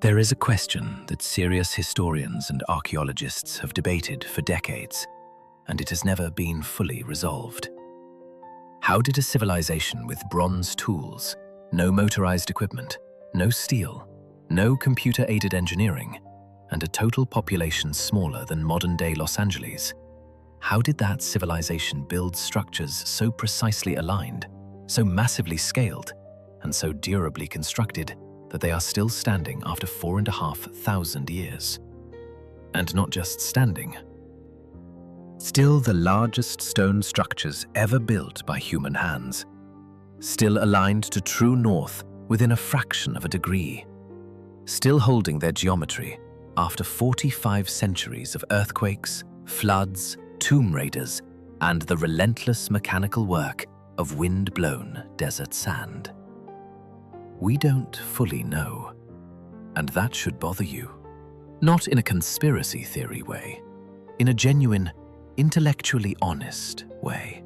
There is a question that serious historians and archaeologists have debated for decades, and it has never been fully resolved. How did a civilization with bronze tools, no motorized equipment, no steel, no computer-aided engineering, and a total population smaller than modern-day Los Angeles, how did that civilization build structures so precisely aligned, so massively scaled, and so durably constructed that they are still standing after 4,500 years? And not just standing. Still the largest stone structures ever built by human hands. Still aligned to true north within a fraction of a degree. Still holding their geometry after 45 centuries of earthquakes, floods, tomb raiders, and the relentless mechanical work of wind-blown desert sand. We don't fully know, and that should bother you. Not in a conspiracy theory way, in a genuine, intellectually honest way.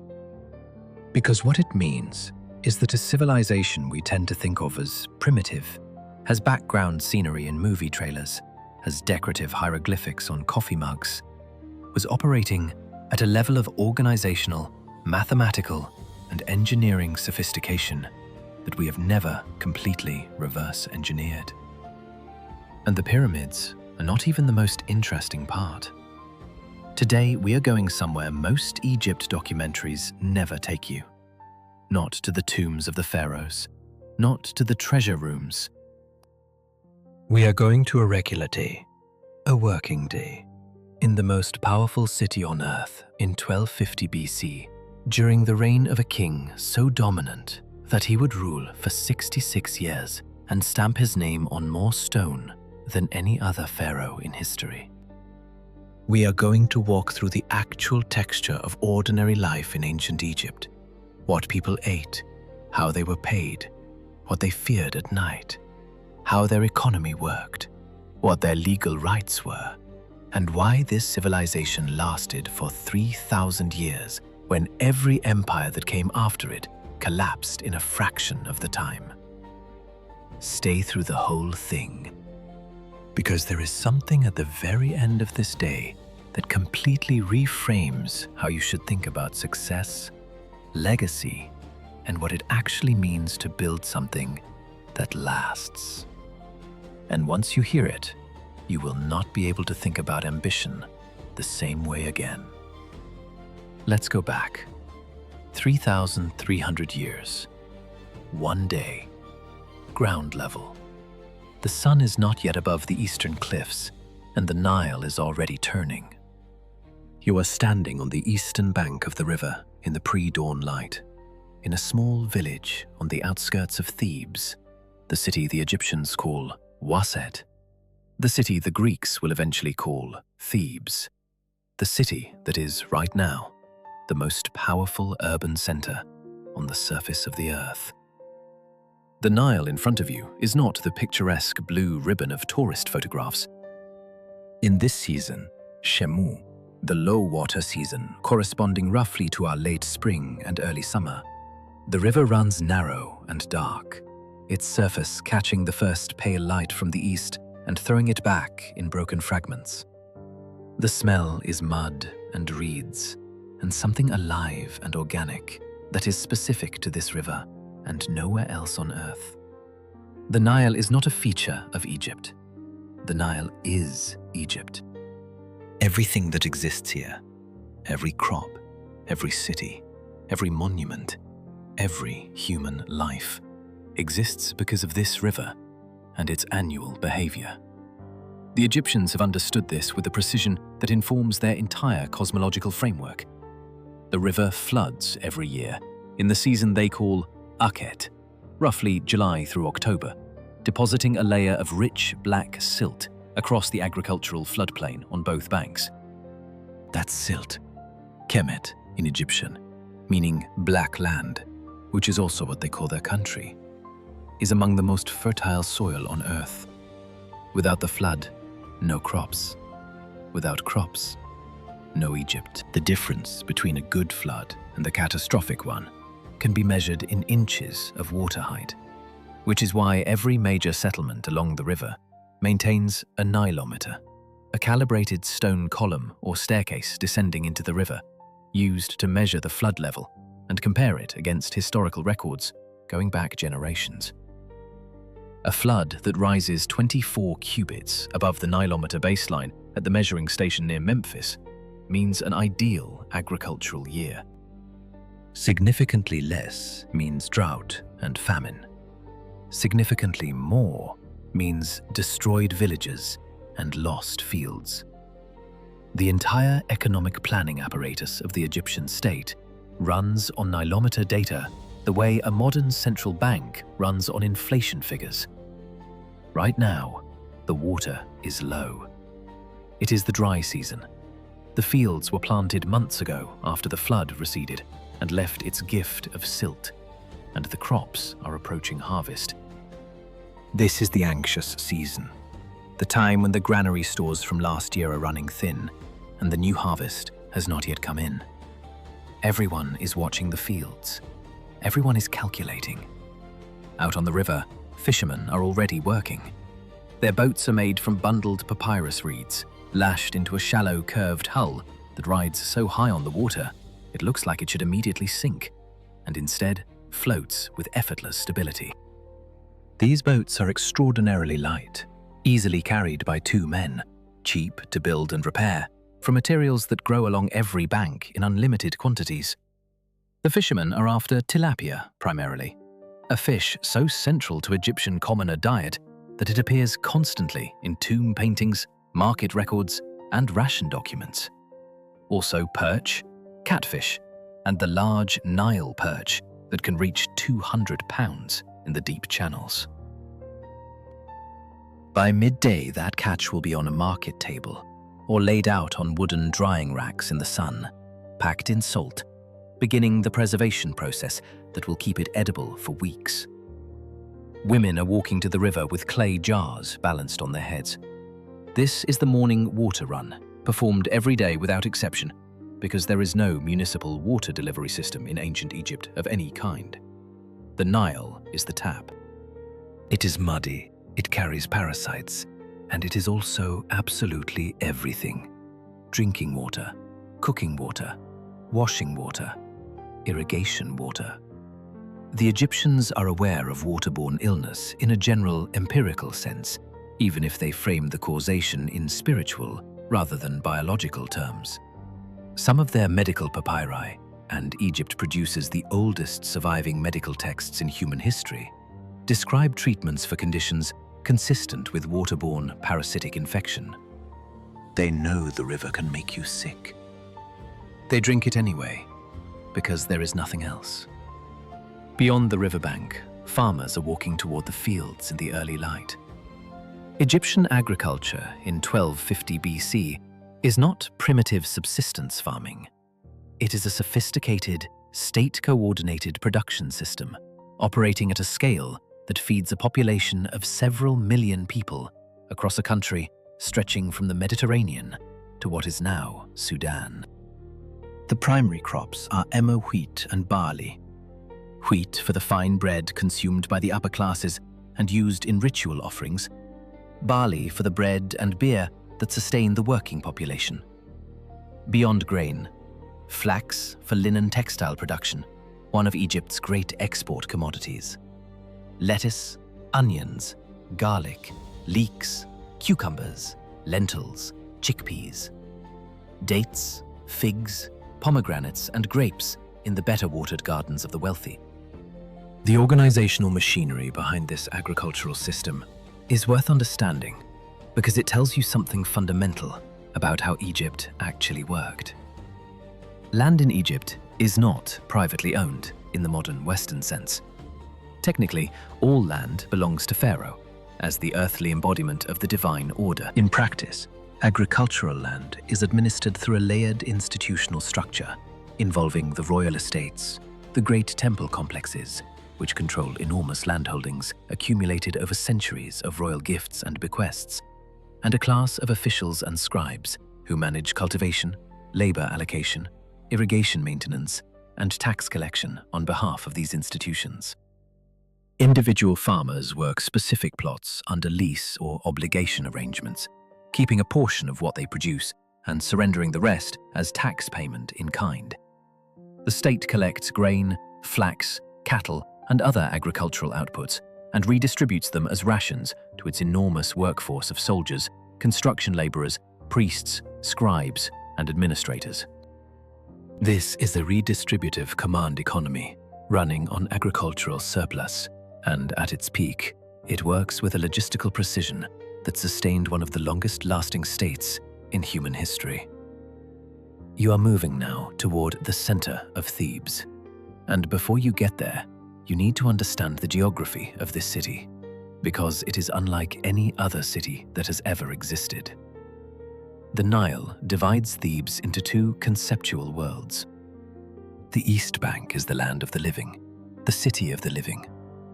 Because what it means is that a civilization we tend to think of as primitive, has background scenery in movie trailers, has decorative hieroglyphics on coffee mugs, was operating at a level of organizational, mathematical, and engineering sophistication that we have never completely reverse engineered. And the pyramids are not even the most interesting part. Today, we are going somewhere most Egypt documentaries never take you. Not to the tombs of the pharaohs, not to the treasure rooms. We are going to a regular day, a working day, in the most powerful city on earth in 1250 BC, during the reign of a king so dominant that he would rule for 66 years and stamp his name on more stone than any other pharaoh in history. We are going to walk through the actual texture of ordinary life in ancient Egypt, what people ate, how they were paid, what they feared at night, how their economy worked, what their legal rights were, and why this civilization lasted for 3,000 years when every empire that came after it collapsed in a fraction of the time. Stay through the whole thing, because there is something at the very end of this day that completely reframes how you should think about success, legacy, and what it actually means to build something that lasts. And once you hear it, you will not be able to think about ambition the same way again. Let's go back 3,300 years. One day. Ground level. The sun is not yet above the eastern cliffs, and the Nile is already turning. You are standing on the eastern bank of the river in the pre-dawn light, in a small village on the outskirts of Thebes, the city the Egyptians call Waset, the city the Greeks will eventually call Thebes, the city that is, right now, the most powerful urban center on the surface of the earth. The Nile in front of you is not the picturesque blue ribbon of tourist photographs. In this season, Shemu, the low water season corresponding roughly to our late spring and early summer, the river runs narrow and dark, its surface catching the first pale light from the east and throwing it back in broken fragments. The smell is mud and reeds, and something alive and organic that is specific to this river and nowhere else on earth. The Nile is not a feature of Egypt. The Nile is Egypt. Everything that exists here, every crop, every city, every monument, every human life, exists because of this river and its annual behavior. The Egyptians have understood this with a precision that informs their entire cosmological framework. The river floods every year in the season they call Akhet, roughly July through October, depositing a layer of rich black silt across the agricultural floodplain on both banks. That silt, Kemet in Egyptian, meaning black land, which is also what they call their country, is among the most fertile soil on earth. Without the flood, no crops. Without crops, no Egypt. The difference between a good flood and the catastrophic one can be measured in inches of water height, which is why every major settlement along the river maintains a Nilometer, a calibrated stone column or staircase descending into the river, used to measure the flood level and compare it against historical records going back generations. A flood that rises 24 cubits above the Nilometer baseline at the measuring station near Memphis means an ideal agricultural year. Significantly less means drought and famine. Significantly more means destroyed villages and lost fields. The entire economic planning apparatus of the Egyptian state runs on Nilometer data the way a modern central bank runs on inflation figures. Right now, the water is low. It is the dry season. The fields were planted months ago after the flood receded and left its gift of silt, and the crops are approaching harvest. This is the anxious season, the time when the granary stores from last year are running thin and the new harvest has not yet come in. Everyone is watching the fields. Everyone is calculating. Out on the river, fishermen are already working. Their boats are made from bundled papyrus reeds, lashed into a shallow, curved hull that rides so high on the water it looks like it should immediately sink, and instead floats with effortless stability. These boats are extraordinarily light, easily carried by 2 men, cheap to build and repair, from materials that grow along every bank in unlimited quantities. The fishermen are after tilapia, primarily, a fish so central to Egyptian commoner diet that it appears constantly in tomb paintings, market records, and ration documents. Also perch, catfish, and the large Nile perch that can reach 200 pounds in the deep channels. By midday, that catch will be on a market table or laid out on wooden drying racks in the sun, packed in salt, beginning the preservation process that will keep it edible for weeks. Women are walking to the river with clay jars balanced on their heads. This is the morning water run, performed every day without exception, because there is no municipal water delivery system in ancient Egypt of any kind. The Nile is the tap. It is muddy, it carries parasites, and it is also absolutely everything. Drinking water, cooking water, washing water, irrigation water. The Egyptians are aware of waterborne illness in a general empirical sense, even if they frame the causation in spiritual rather than biological terms. Some of their medical papyri, and Egypt produces the oldest surviving medical texts in human history, describe treatments for conditions consistent with waterborne parasitic infection. They know the river can make you sick. They drink it anyway, because there is nothing else. Beyond the riverbank, farmers are walking toward the fields in the early light. Egyptian agriculture in 1250 BC is not primitive subsistence farming. It is a sophisticated, state-coordinated production system operating at a scale that feeds a population of several million people across a country stretching from the Mediterranean to what is now Sudan. The primary crops are emmer wheat and barley. Wheat for the fine bread consumed by the upper classes and used in ritual offerings, barley for the bread and beer that sustain the working population. Beyond grain, flax for linen textile production, one of Egypt's great export commodities. Lettuce, onions, garlic, leeks, cucumbers, lentils, chickpeas. Dates, figs, pomegranates, and grapes in the better-watered gardens of the wealthy. The organizational machinery behind this agricultural system is worth understanding because it tells you something fundamental about how Egypt actually worked. Land in Egypt is not privately owned in the modern Western sense. Technically, all land belongs to Pharaoh, as the earthly embodiment of the divine order. In practice, agricultural land is administered through a layered institutional structure involving the royal estates, the great temple complexes, which control enormous landholdings accumulated over centuries of royal gifts and bequests, and a class of officials and scribes who manage cultivation, labor allocation, irrigation maintenance, and tax collection on behalf of these institutions. Individual farmers work specific plots under lease or obligation arrangements, keeping a portion of what they produce and surrendering the rest as tax payment in kind. The state collects grain, flax, cattle, and other agricultural outputs and redistributes them as rations to its enormous workforce of soldiers, construction laborers, priests, scribes, and administrators. This is a redistributive command economy running on agricultural surplus, and at its peak, it works with a logistical precision that sustained one of the longest-lasting states in human history. You are moving now toward the center of Thebes, and before you get there, you need to understand the geography of this city, because it is unlike any other city that has ever existed. The Nile divides Thebes into two conceptual worlds. The East Bank is the land of the living, the city of the living,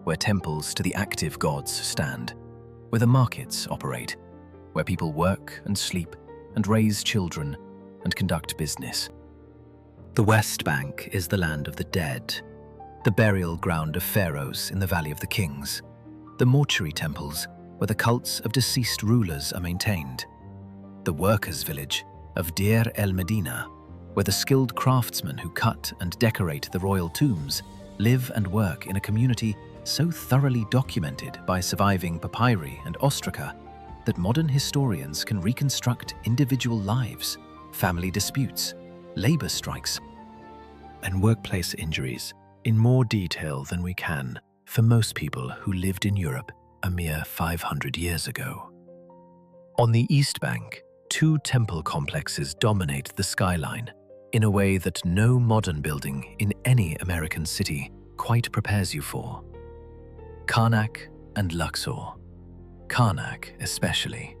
where temples to the active gods stand, where the markets operate, where people work and sleep and raise children and conduct business. The West Bank is the land of the dead, the burial ground of pharaohs in the Valley of the Kings, the mortuary temples where the cults of deceased rulers are maintained, the workers' village of Deir el-Medina, where the skilled craftsmen who cut and decorate the royal tombs live and work in a community so thoroughly documented by surviving papyri and ostraca that modern historians can reconstruct individual lives, family disputes, labor strikes, and workplace injuries in more detail than we can for most people who lived in Europe a mere 500 years ago. On the East Bank, two temple complexes dominate the skyline in a way that no modern building in any American city quite prepares you for. Karnak and Luxor. Karnak especially.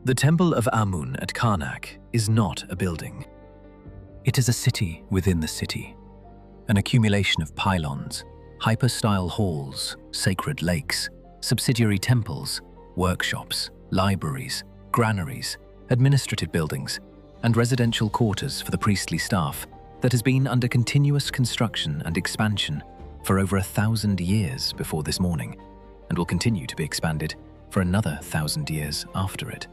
The Temple of Amun at Karnak is not a building. It is a city within the city, an accumulation of pylons, hyper-style halls, sacred lakes, subsidiary temples, workshops, libraries, granaries, administrative buildings, and residential quarters for the priestly staff that has been under continuous construction and expansion for over 1,000 years before this morning, and will continue to be expanded for another 1,000 years after it.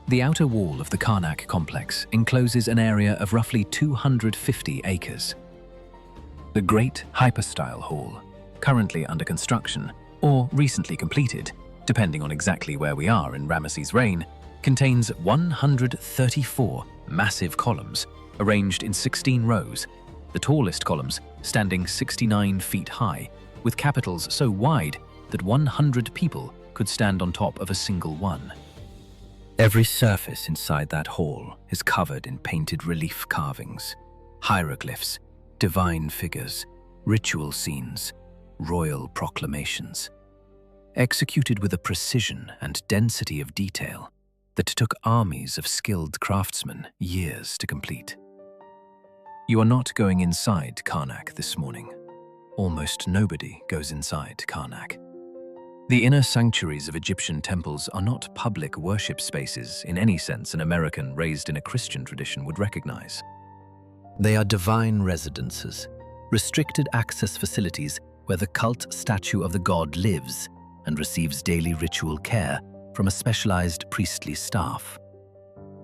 The outer wall of the Karnak complex encloses an area of roughly 250 acres. The Great Hyperstyle Hall, currently under construction or recently completed, depending on exactly where we are in Ramesses' reign, contains 134 massive columns arranged in 16 rows, the tallest columns standing 69 feet high, with capitals so wide that 100 people could stand on top of a single one. Every surface inside that hall is covered in painted relief carvings, hieroglyphs, divine figures, ritual scenes, royal proclamations, executed with a precision and density of detail that took armies of skilled craftsmen years to complete. You are not going inside Karnak this morning. Almost nobody goes inside Karnak. The inner sanctuaries of Egyptian temples are not public worship spaces in any sense an American raised in a Christian tradition would recognize. They are divine residences, restricted access facilities where the cult statue of the god lives and receives daily ritual care from a specialized priestly staff.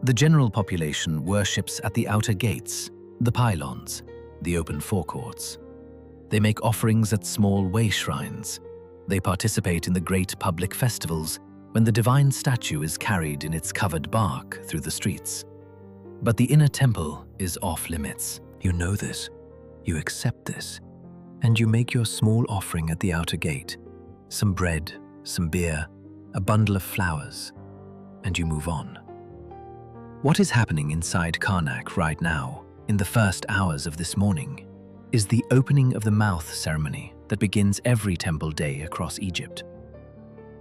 The general population worships at the outer gates, the pylons, the open forecourts. They make offerings at small way shrines. They participate in the great public festivals when the divine statue is carried in its covered bark through the streets. But the inner temple is off limits. You know this, you accept this, and you make your small offering at the outer gate, some bread, some beer, a bundle of flowers, and you move on. What is happening inside Karnak right now, in the first hours of this morning, is the opening of the mouth ceremony that begins every temple day across Egypt.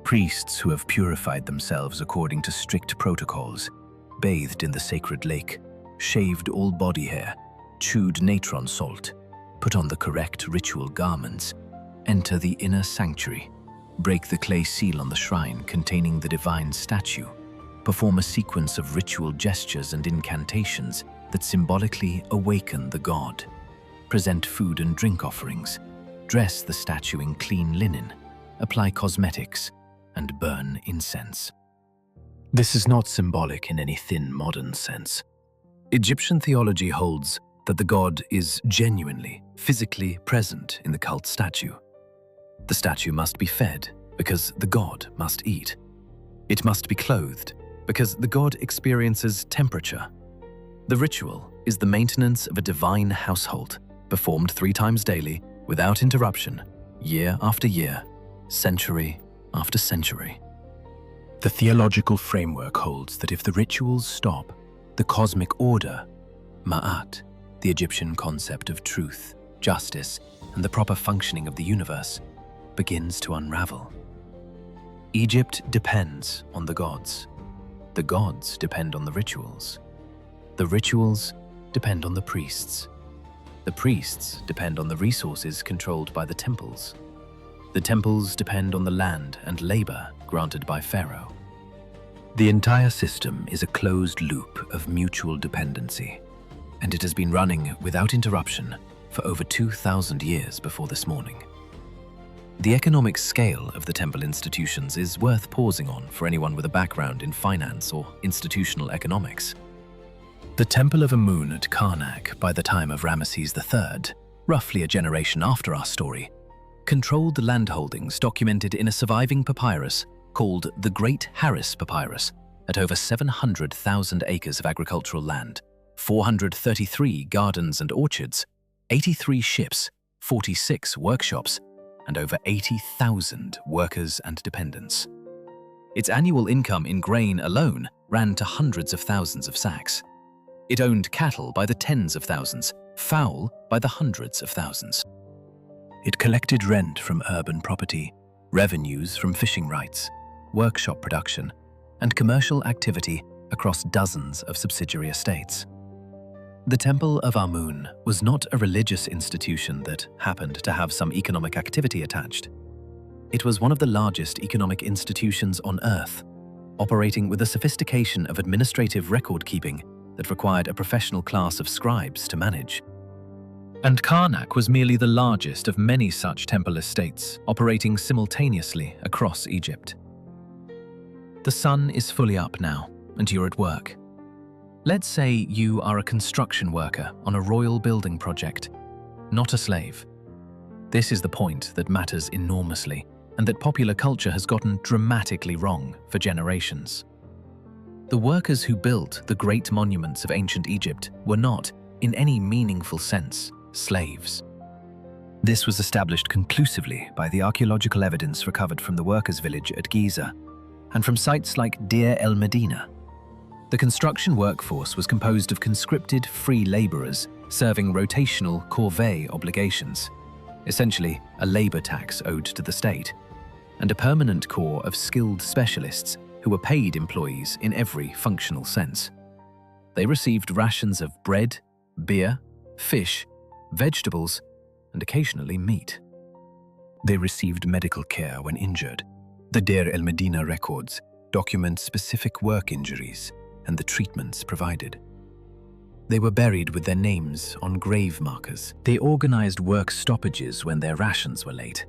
Priests who have purified themselves according to strict protocols, bathed in the sacred lake, shaved all body hair, chewed natron salt, put on the correct ritual garments, enter the inner sanctuary, break the clay seal on the shrine containing the divine statue, perform a sequence of ritual gestures and incantations that symbolically awaken the god, present food and drink offerings, dress the statue in clean linen, apply cosmetics, and burn incense. This is not symbolic in any thin modern sense. Egyptian theology holds that the god is genuinely, physically present in the cult statue. The statue must be fed because the god must eat. It must be clothed because the god experiences temperature. The ritual is the maintenance of a divine household, performed 3 times daily, without interruption, year after year, century after century. The theological framework holds that if the rituals stop, the cosmic order, Ma'at, the Egyptian concept of truth, justice, and the proper functioning of the universe, begins to unravel. Egypt depends on the gods. The gods depend on the rituals. The rituals depend on the priests. The priests depend on the resources controlled by the temples. The temples depend on the land and labor granted by Pharaoh. The entire system is a closed loop of mutual dependency, and it has been running without interruption for over 2,000 years before this morning. The economic scale of the temple institutions is worth pausing on for anyone with a background in finance or institutional economics. The Temple of Amun at Karnak, by the time of Ramesses III, roughly a generation after our story, controlled the landholdings documented in a surviving papyrus called the Great Harris Papyrus at over 700,000 acres of agricultural land, 433 gardens and orchards, 83 ships, 46 workshops, and over 80,000 workers and dependents. Its annual income in grain alone ran to hundreds of thousands of sacks. It owned cattle by the tens of thousands, fowl by the hundreds of thousands. It collected rent from urban property, revenues from fishing rights, workshop production, and commercial activity across dozens of subsidiary estates. The Temple of Amun was not a religious institution that happened to have some economic activity attached. It was one of the largest economic institutions on Earth, operating with a sophistication of administrative record-keeping that required a professional class of scribes to manage. And Karnak was merely the largest of many such temple estates operating simultaneously across Egypt. The sun is fully up now, and you're at work. Let's say you are a construction worker on a royal building project, not a slave. This is the point that matters enormously, and that popular culture has gotten dramatically wrong for generations. The workers who built the great monuments of ancient Egypt were not, in any meaningful sense, slaves. This was established conclusively by the archaeological evidence recovered from the workers' village at Giza and from sites like Deir el-Medina. The construction workforce was composed of conscripted free laborers serving rotational corvée obligations, essentially a labor tax owed to the state, and a permanent corps of skilled specialists who were paid employees in every functional sense. They received rations of bread, beer, fish, vegetables, and occasionally meat. They received medical care when injured. The Deir el-Medina records document specific work injuries and the treatments provided. They were buried with their names on grave markers. They organized work stoppages when their rations were late.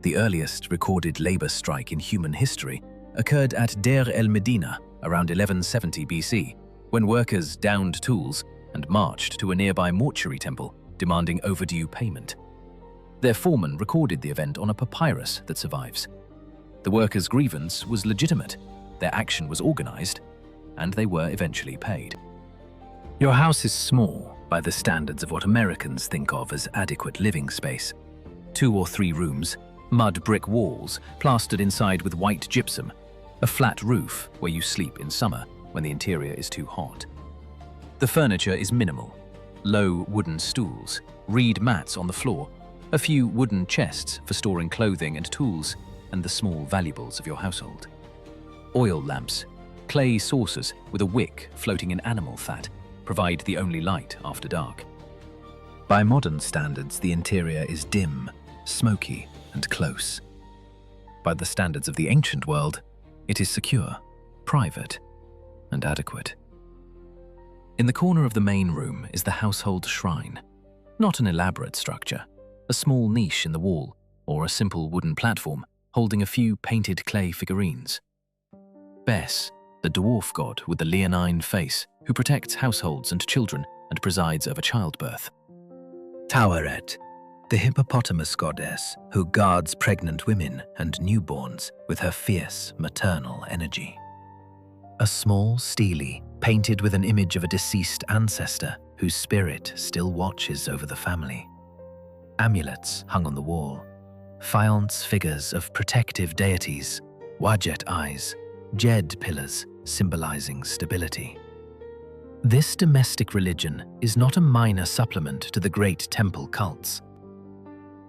The earliest recorded labor strike in human history occurred at Deir el-Medina around 1170 BC, when workers downed tools and marched to a nearby mortuary temple demanding overdue payment. Their foreman recorded the event on a papyrus that survives. The workers' grievance was legitimate, their action was organized, and they were eventually paid. Your house is small by the standards of what Americans think of as adequate living space. 2 or 3 rooms, mud brick walls plastered inside with white gypsum, a flat roof where you sleep in summer when the interior is too hot. The furniture is minimal. Low wooden stools, reed mats on the floor, a few wooden chests for storing clothing and tools, and the small valuables of your household. Oil lamps, clay saucers with a wick floating in animal fat, provide the only light after dark. By modern standards, the interior is dim, smoky, and close. By the standards of the ancient world, it is secure, private, and adequate. In the corner of the main room is the household shrine, not an elaborate structure, a small niche in the wall, or a simple wooden platform holding a few painted clay figurines. Bes, the dwarf god with the leonine face, who protects households and children and presides over childbirth. Taweret, the hippopotamus goddess who guards pregnant women and newborns with her fierce maternal energy. A small stele painted with an image of a deceased ancestor whose spirit still watches over the family. Amulets hung on the wall, faience figures of protective deities, wajet eyes, jed pillars symbolizing stability. This domestic religion is not a minor supplement to the great temple cults.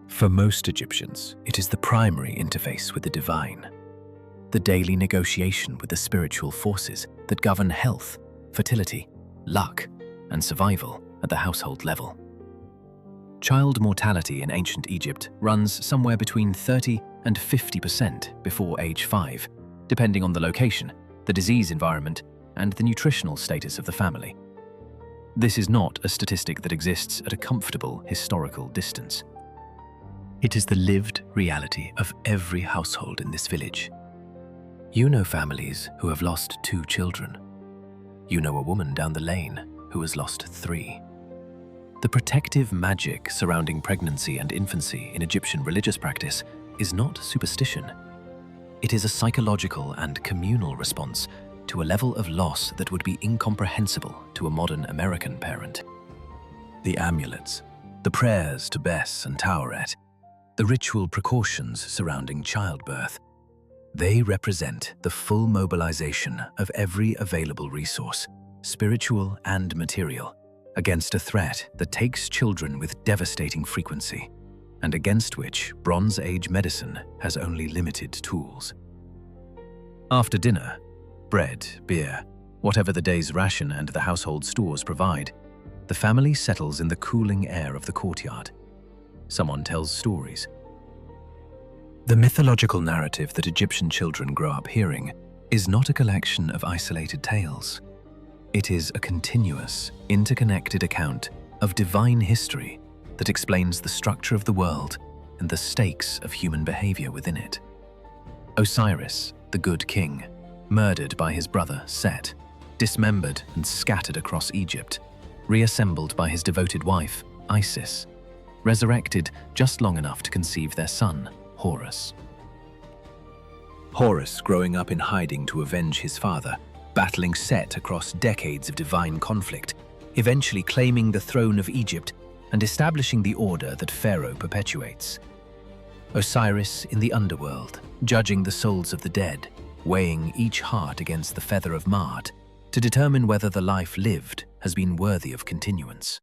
For most Egyptians, it is the primary interface with the divine, the daily negotiation with the spiritual forces that govern health, fertility, luck, and survival at the household level. Child mortality in ancient Egypt runs somewhere between 30 and 50% before age 5, depending on the location, the disease environment, and the nutritional status of the family. This is not a statistic that exists at a comfortable historical distance. It is the lived reality of every household in this village. You know families who have lost 2 children. You know a woman down the lane who has lost 3. The protective magic surrounding pregnancy and infancy in Egyptian religious practice is not superstition. It is a psychological and communal response to a level of loss that would be incomprehensible to a modern American parent. The amulets, the prayers to Bes and Taweret, the ritual precautions surrounding childbirth, they represent the full mobilization of every available resource, spiritual and material, against a threat that takes children with devastating frequency, and against which Bronze Age medicine has only limited tools. After dinner, bread, beer, whatever the day's ration and the household stores provide, the family settles in the cooling air of the courtyard. Someone tells stories. The mythological narrative that Egyptian children grow up hearing is not a collection of isolated tales. It is a continuous, interconnected account of divine history that explains the structure of the world and the stakes of human behavior within it. Osiris, the good king, murdered by his brother Set, dismembered and scattered across Egypt, reassembled by his devoted wife, Isis, resurrected just long enough to conceive their son, Horus. Horus growing up in hiding to avenge his father, battling Set across decades of divine conflict, eventually claiming the throne of Egypt and establishing the order that Pharaoh perpetuates. Osiris in the underworld, judging the souls of the dead, weighing each heart against the feather of Ma'at to determine whether the life lived has been worthy of continuance.